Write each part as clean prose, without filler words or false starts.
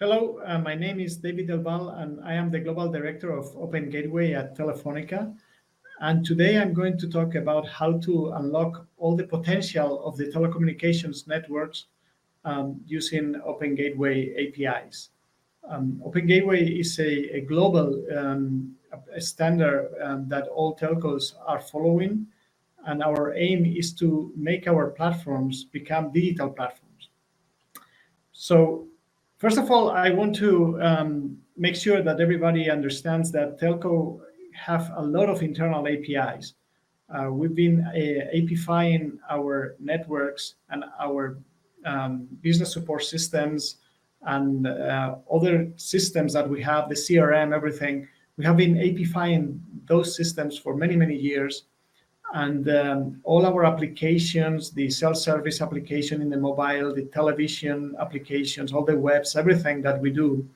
Hello, my name is David Delval, and I am the Global Director of Open Gateway at Telefonica. And today I'm going to talk about how to unlock all the potential of the telecommunications networks using Open Gateway APIs. Open Gateway is a global a standard that all telcos are following, and our aim is to make our platforms become digital platforms. So, first of all, I want to make sure that everybody understands that telco have a lot of internal APIs. We've been APifying our networks and our business support systems and other systems that we have, the CRM, everything. We have been APifying those systems for many, many years. And all our applications, the self-service application in the mobile, the television applications, all the webs, everything that we do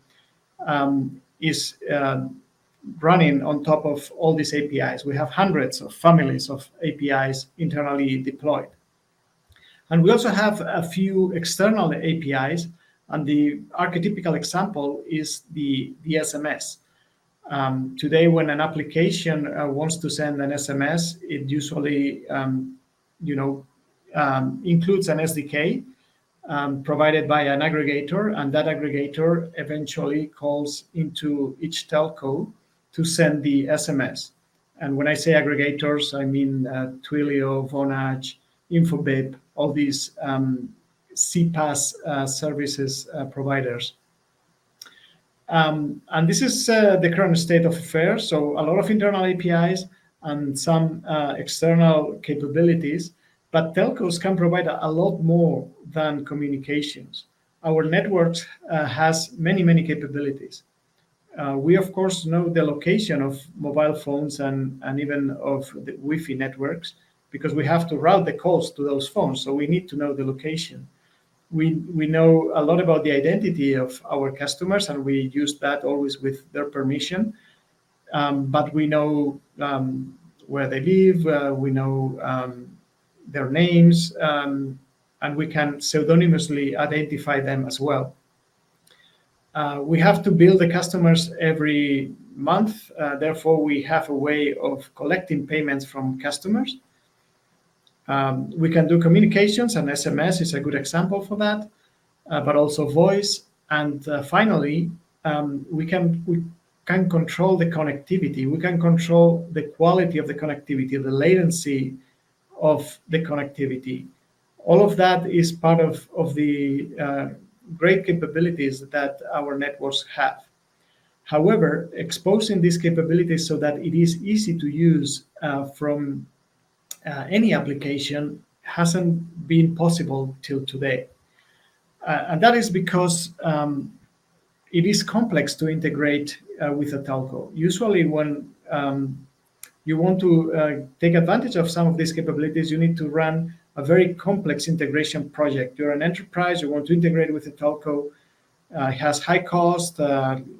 is running on top of all these APIs. We have hundreds of families of APIs internally deployed. And we also have a few external APIs, and the archetypical example is the SMS. Today, when an application wants to send an SMS, it usually, includes an SDK provided by an aggregator, and that aggregator eventually calls into each telco to send the SMS. And when I say aggregators, I mean Twilio, Vonage, Infobip, all these CPaaS services providers. And this is the current state of affairs. So a lot of internal APIs and some external capabilities, but telcos can provide a lot more than communications. Our networks has many, many capabilities. We, of course, know the location of mobile phones and even of the Wi-Fi networks because we have to route the calls to those phones. So we need to know the location. We know a lot about the identity of our customers, and we use that always with their permission. But we know where they live, we know their names, and we can pseudonymously identify them as well. We have to bill the customers every month. Therefore, we have a way of collecting payments from customers. We can do communications, and SMS is a good example for that, but also voice. And finally, we can control the connectivity. We can control the quality of the connectivity, the latency of the connectivity. All of that is part of the great capabilities that our networks have. However, exposing these capabilities so that it is easy to use from any application hasn't been possible till today. And that is because it is complex to integrate with a telco. Usually when you want to take advantage of some of these capabilities, you need to run a very complex integration project. You're an enterprise, you want to integrate with a telco, it has high cost,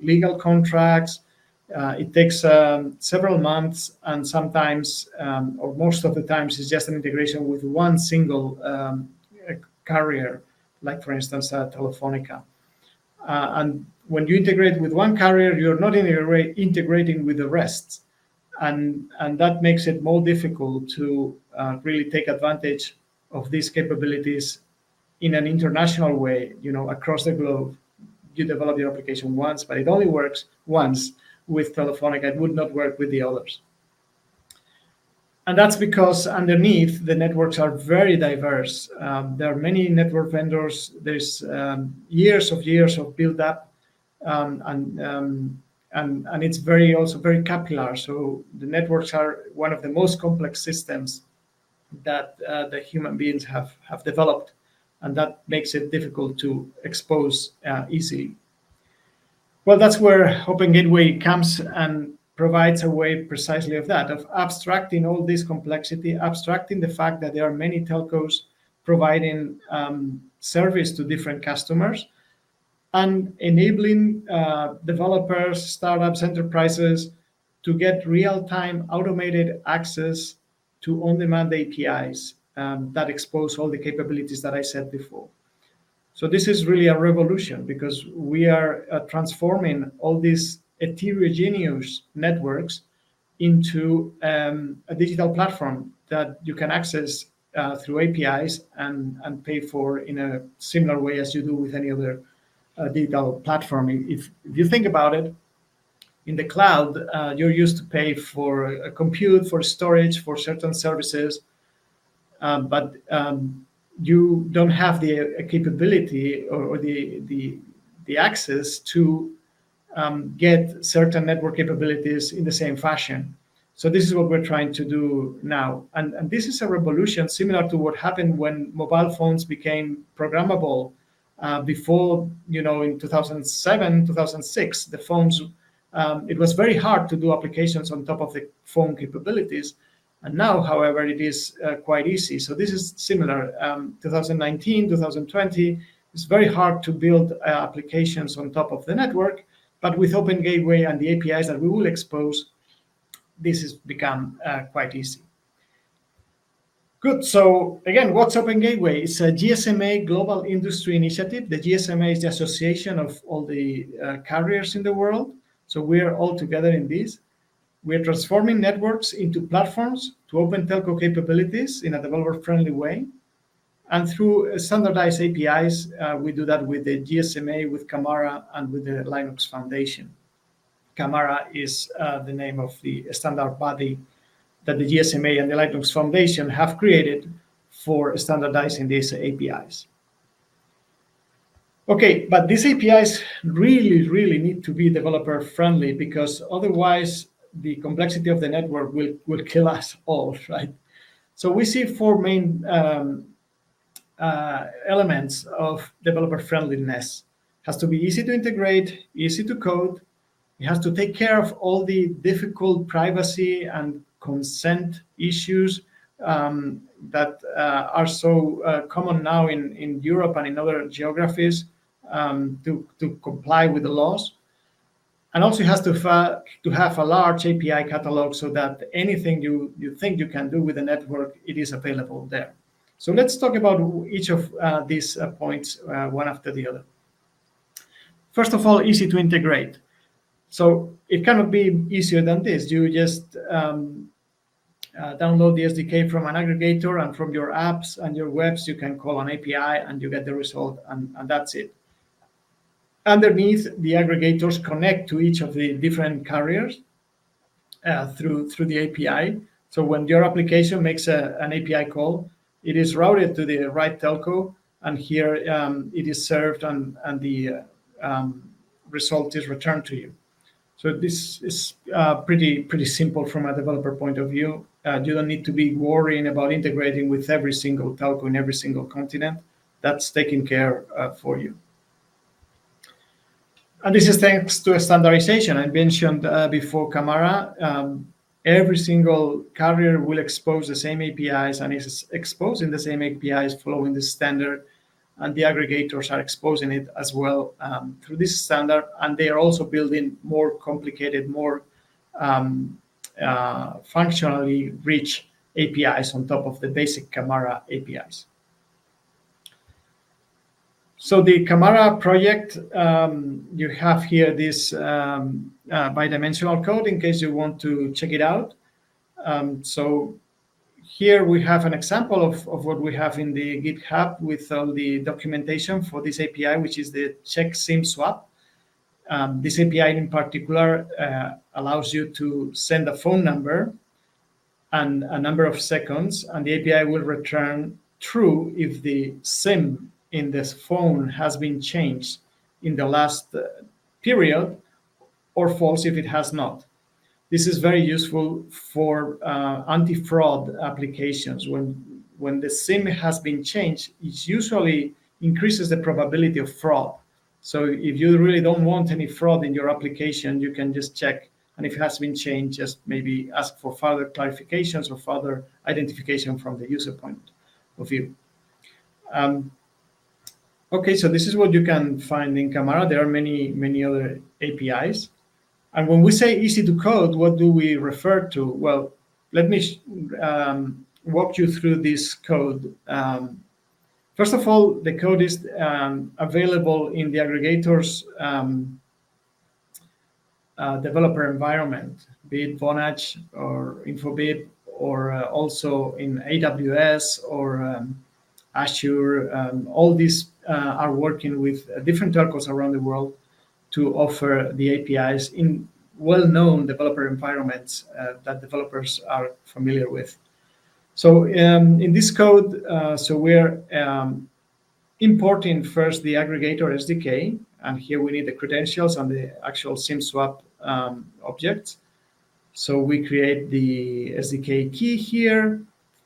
legal contracts, it takes several months, and sometimes, or most of the times, it's just an integration with one single carrier, like for instance, Telefonica. And when you integrate with one carrier, you're not integrating with the rest. And that makes it more difficult to really take advantage of these capabilities in an international way, across the globe. You develop your application once, but it only works once with Telefonica. It would not work with the others. And that's because underneath, the networks are very diverse. There are many network vendors. There's years of build-up, and it's also very capillary. So the networks are one of the most complex systems that the human beings have developed, and that makes it difficult to expose easily. Well, that's where Open Gateway comes and provides a way precisely of that, of abstracting all this complexity, abstracting the fact that there are many telcos providing service to different customers, and enabling developers, startups, enterprises to get real-time automated access to on-demand APIs that expose all the capabilities that I said before. So this is really a revolution because we are transforming all these heterogeneous networks into a digital platform that you can access through APIs and pay for in a similar way as you do with any other digital platform. If you think about it, in the cloud, you're used to pay for a compute, for storage, for certain services, but you don't have the capability or the access to get certain network capabilities in the same fashion. So this is what we're trying to do now. And this is a revolution similar to what happened when mobile phones became programmable. Before, in 2007, 2006, the phones, it was very hard to do applications on top of the phone capabilities. And now, however, it is quite easy. So this is similar. 2019, 2020, it's very hard to build applications on top of the network, but with Open Gateway and the APIs that we will expose, this has become quite easy. Good. So again, what's Open Gateway? It's a GSMA global industry initiative. The GSMA is the association of all the carriers in the world. So we're all together in this. We're transforming networks into platforms to open telco capabilities in a developer-friendly way. And through standardized APIs, we do that with the GSMA, with Camara, and with the Linux Foundation. Camara is the name of the standard body that the GSMA and the Linux Foundation have created for standardizing these APIs. Okay, but these APIs really need to be developer friendly, because otherwise the complexity of the network will kill us all, right? So we see four main elements of developer friendliness. It has to be easy to integrate, easy to code. It has to take care of all the difficult privacy and consent issues that are so common now in Europe and in other geographies, to comply with the laws. And also it has to have a large API catalog so that anything you think you can do with the network, it is available there. So let's talk about each of these points one after the other. First of all, easy to integrate. So it cannot be easier than this. You just download the SDK from an aggregator, and from your apps and your webs, you can call an API and you get the result, and that's it. Underneath, the aggregators connect to each of the different carriers through the API. So when your application makes an API call, it is routed to the right telco, and here it is served, and the result is returned to you. So this is pretty simple from a developer point of view. You don't need to be worrying about integrating with every single telco in every single continent. That's taken care for you. And this is thanks to a standardization. I mentioned before Camara. Every single carrier will expose the same APIs and is exposing the same APIs following the standard, and the aggregators are exposing it as well through this standard, and they are also building more complicated, more functionally rich APIs on top of the basic Camara APIs. So the Camara project, you have here this bidimensional code in case you want to check it out. So here we have an example of what we have in the GitHub with all the documentation for this API, which is the check SIM swap. This API in particular allows you to send a phone number and a number of seconds, and the API will return true if the SIM in this phone has been changed in the last period, or false if it has not. This is very useful for anti-fraud applications. When the SIM has been changed, it usually increases the probability of fraud. So if you really don't want any fraud in your application, you can just check, and if it has been changed, just maybe ask for further clarifications or further identification from the user point of view. Okay, so this is what you can find in Camara. There are many other APIs. And when we say easy to code, what do we refer to? Well, let me walk you through this code First of all, the code is available in the aggregator's developer environment, be it Vonage or Infobip, or also in AWS or Azure. All these are working with different telcos around the world to offer the APIs in well-known developer environments that developers are familiar with. So in this code, so we're importing first the aggregator SDK, and here we need the credentials and the actual SIM swap objects. So we create the SDK key here.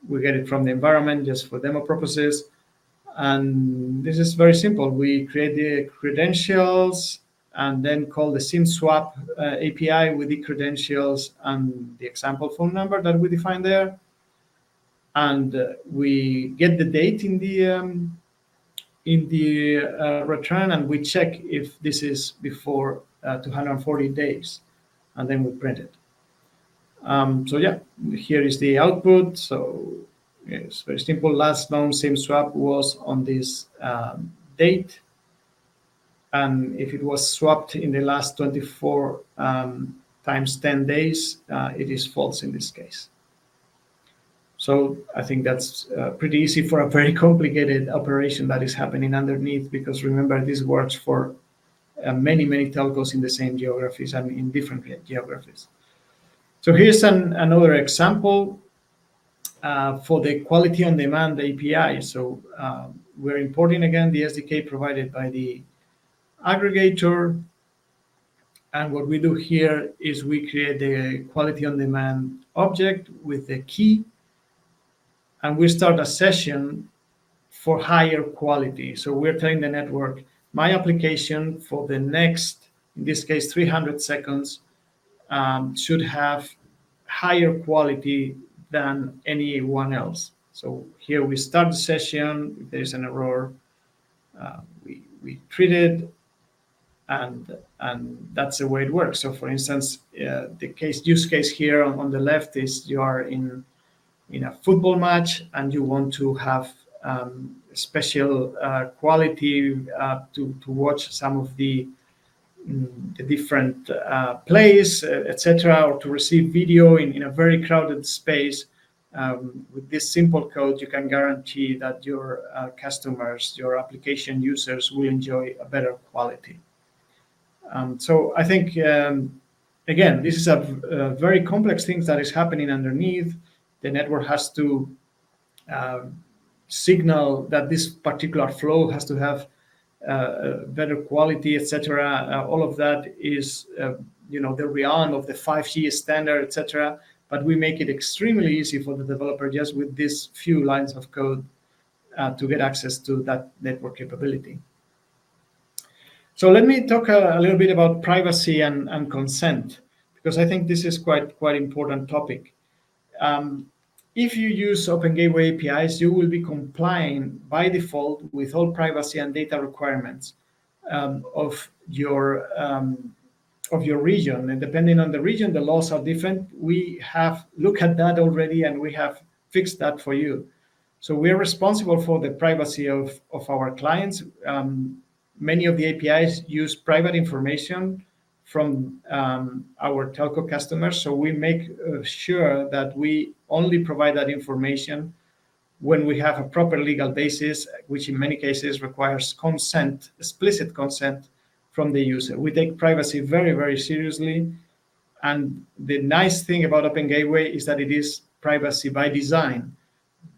We get it from the environment just for demo purposes. And this is very simple. We create the credentials and then call the SIM swap API with the credentials and the example phone number that we define there. And we get the date in the return, and we check if this is before 240 days, and then we print it. So yeah, here is the output. So it's very simple. Last known SIM swap was on this date, and if it was swapped in the last 24 times 10 days, it is false in this case. So I think that's pretty easy for a very complicated operation that is happening underneath, because remember, this works for many telcos in the same geographies and in different geographies. So here's another example for the quality on demand API. So we're importing again the SDK provided by the aggregator. And what we do here is we create the quality on demand object with the key, and we start a session for higher quality. So we're telling the network, my application for the next, in this case, 300 seconds, should have higher quality than anyone else. So here we start the session. If there's an error, we treat it, and that's the way it works. So for instance, the use case here on the left is you are in a football match and you want to have special quality to watch some of the different plays, etc., or to receive video in a very crowded space. With this simple code, you can guarantee that your customers, your application users, will enjoy a better quality. So I think, again, this is a very complex thing that is happening underneath. The network has to signal that this particular flow has to have better quality, etc. All of that is, the realm of the 5G standard, etc. But we make it extremely easy for the developer just with these few lines of code to get access to that network capability. So let me talk a little bit about privacy and consent, because I think this is quite important topic. If you use Open Gateway APIs, you will be complying by default with all privacy and data requirements of your region. And depending on the region, the laws are different. We have looked at that already, and we have fixed that for you. So we're responsible for the privacy of our clients. Many of the APIs use private information from our telco customers. So we make sure that we only provide that information when we have a proper legal basis, which in many cases requires consent, explicit consent from the user. We take privacy very seriously. And the nice thing about Open Gateway is that it is privacy by design,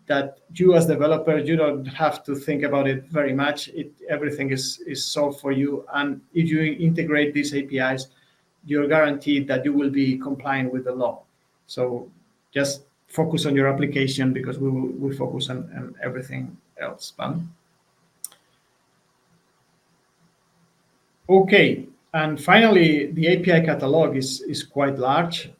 that you as developer, you don't have to think about it very much. Everything is solved for you. And if you integrate these APIs, you're guaranteed that you will be complying with the law. So just focus on your application, because we focus on everything else. Okay, and finally, the API catalog is quite large.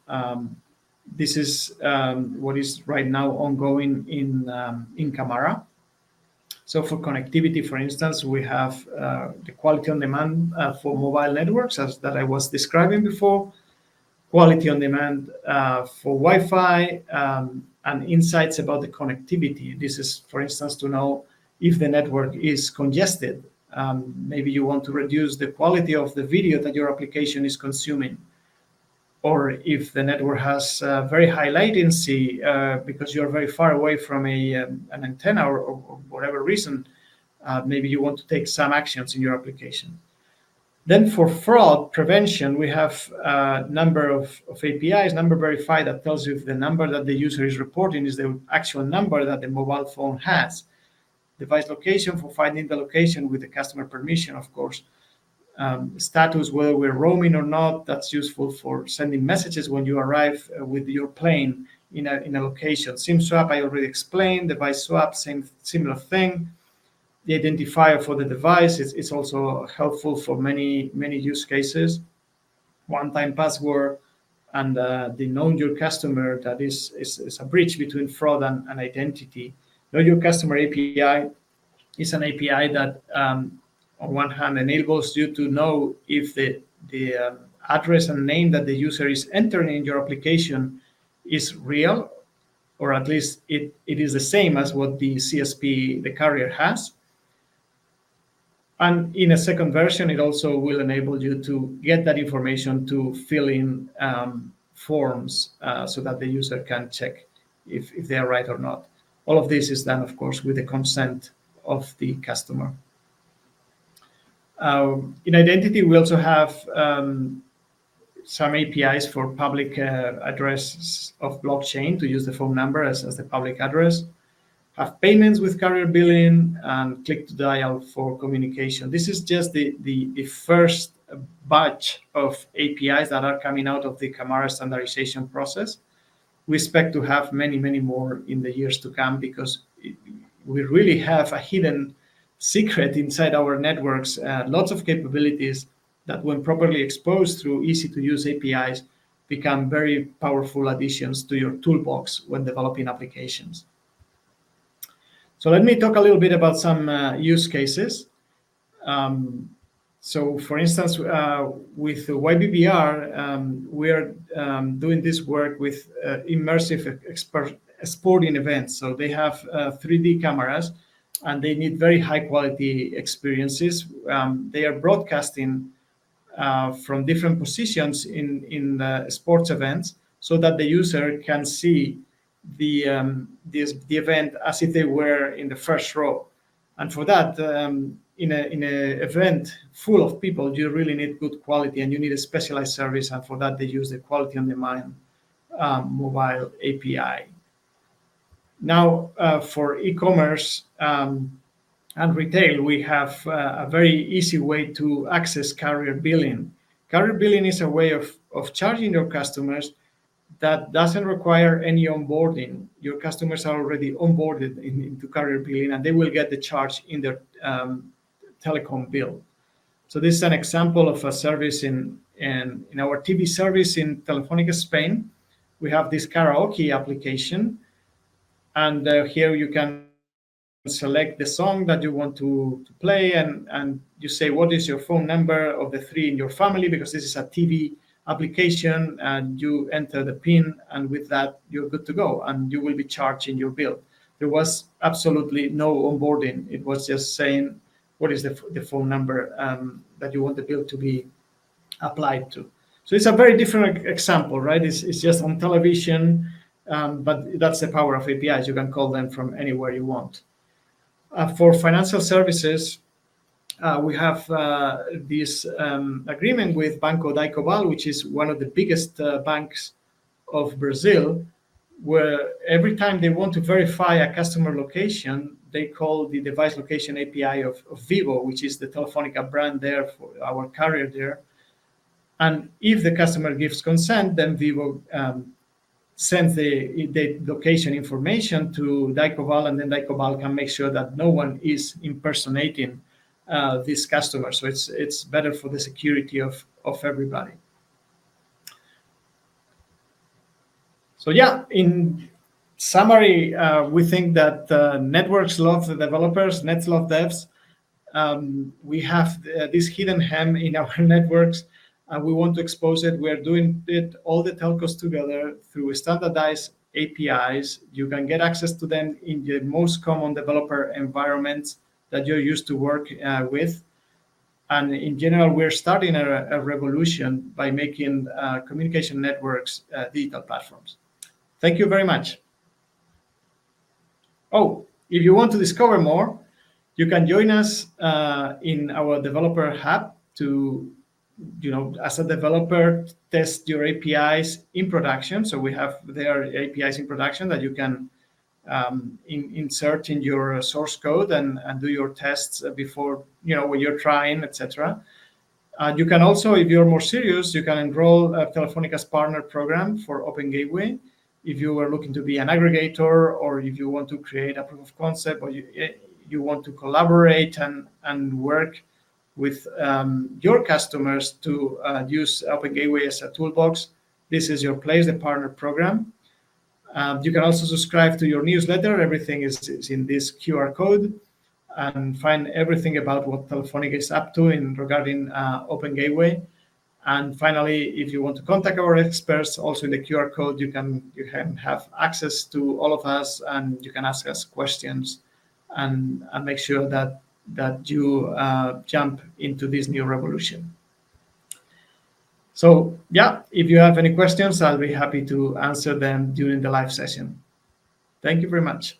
This is what is right now ongoing in Camara. So for connectivity, for instance, we have the quality on demand for mobile networks, as that I was describing before, quality on demand for Wi-Fi, and insights about the connectivity. This is, for instance, to know if the network is congested. Maybe you want to reduce the quality of the video that your application is consuming, or if the network has very high latency because you're very far away from an antenna, or whatever reason, maybe you want to take some actions in your application. Then for fraud prevention, we have a number of APIs, number verified, that tells you if the number that the user is reporting is the actual number that the mobile phone has. Device location for finding the location with the customer permission, of course. Status, whether we're roaming or not, that's useful for sending messages when you arrive with your plane in a location. SIM swap, I already explained. Device swap, similar thing. The identifier for the device is also helpful for many use cases. One-time password, and the know your customer, that is a bridge between fraud and identity. Know your customer API is an API that on one hand enables you to know if the address and name that the user is entering in your application is real, or at least it is the same as what the CSP, the carrier, has. And in a second version, it also will enable you to get that information to fill in forms so that the user can check if they are right or not. All of this is done, of course, with the consent of the customer. In identity, we also have some APIs for public address of blockchain to use the phone number as the public address. Have payments with carrier billing, and click to dial for communication. This is just the first batch of APIs that are coming out of the Camara standardization process. We expect to have many more in the years to come, because we really have a hidden secret inside our networks, lots of capabilities that, when properly exposed through easy to use APIs, become very powerful additions to your toolbox when developing applications. So let me talk a little bit about some use cases. So for instance, with YBBR, we are doing this work with immersive sporting events. So they have 3D cameras, and they need very high quality experiences. They are broadcasting from different positions in the sports events, so that the user can see the event as if they were in the first row. And for that, in an event full of people, you really need good quality, and you need a specialized service. And for that, they use the quality on demand mobile API. Now, for e-commerce and retail, we have a very easy way to access carrier billing. Carrier billing is a way of charging your customers that doesn't require any onboarding. Your customers are already onboarded into carrier billing, and they will get the charge in their telecom bill. So this is an example of a service in our TV service in Telefonica Spain. We have this karaoke application, and here you can select the song that you want to play, and you say what is your phone number of the three in your family, because this is a TV application, and you enter the PIN, and with that you're good to go, and you will be charged in your bill. There was absolutely no onboarding. It was just saying what is the phone number that you want the bill to be applied to. So it's a very different example, right? It's just on television, but that's the power of APIs. You can call them from anywhere you want. For financial services, we have this agreement with Banco Daicoval, which is one of the biggest banks of Brazil, where every time they want to verify a customer location, they call the device location API of Vivo, which is the Telefonica brand there, for our carrier there. And if the customer gives consent, then Vivo sends the location information to Daicoval, and then Daicoval can make sure that no one is impersonating this customer. So it's better for the security of everybody. So yeah, in summary, we think that networks love the developers, nets love devs. We have this hidden hem in our networks, and we want to expose it. We are doing it, all the telcos together, through standardized APIs. You can get access to them in the most common developer environments that you're used to work with. And in general, we're starting a revolution by making communication networks digital platforms. Thank you very much. Oh, if you want to discover more, you can join us in our developer hub to, as a developer, test your APIs in production. So we have there APIs in production that you can insert in your source code and do your tests before, when you're trying, etc. You can also, if you're more serious, you can enroll Telefonica's partner program for Open Gateway. If you are looking to be an aggregator, or if you want to create a proof of concept, or you want to collaborate and work with your customers to use Open Gateway as a toolbox, this is your place, the partner program. You can also subscribe to your newsletter. Everything is in this QR code, and find everything about what Telefonica is up to regarding Open Gateway. And finally, if you want to contact our experts, also in the QR code, you can have access to all of us, and you can ask us questions and make sure that you jump into this new revolution. So yeah, if you have any questions, I'll be happy to answer them during the live session. Thank you very much.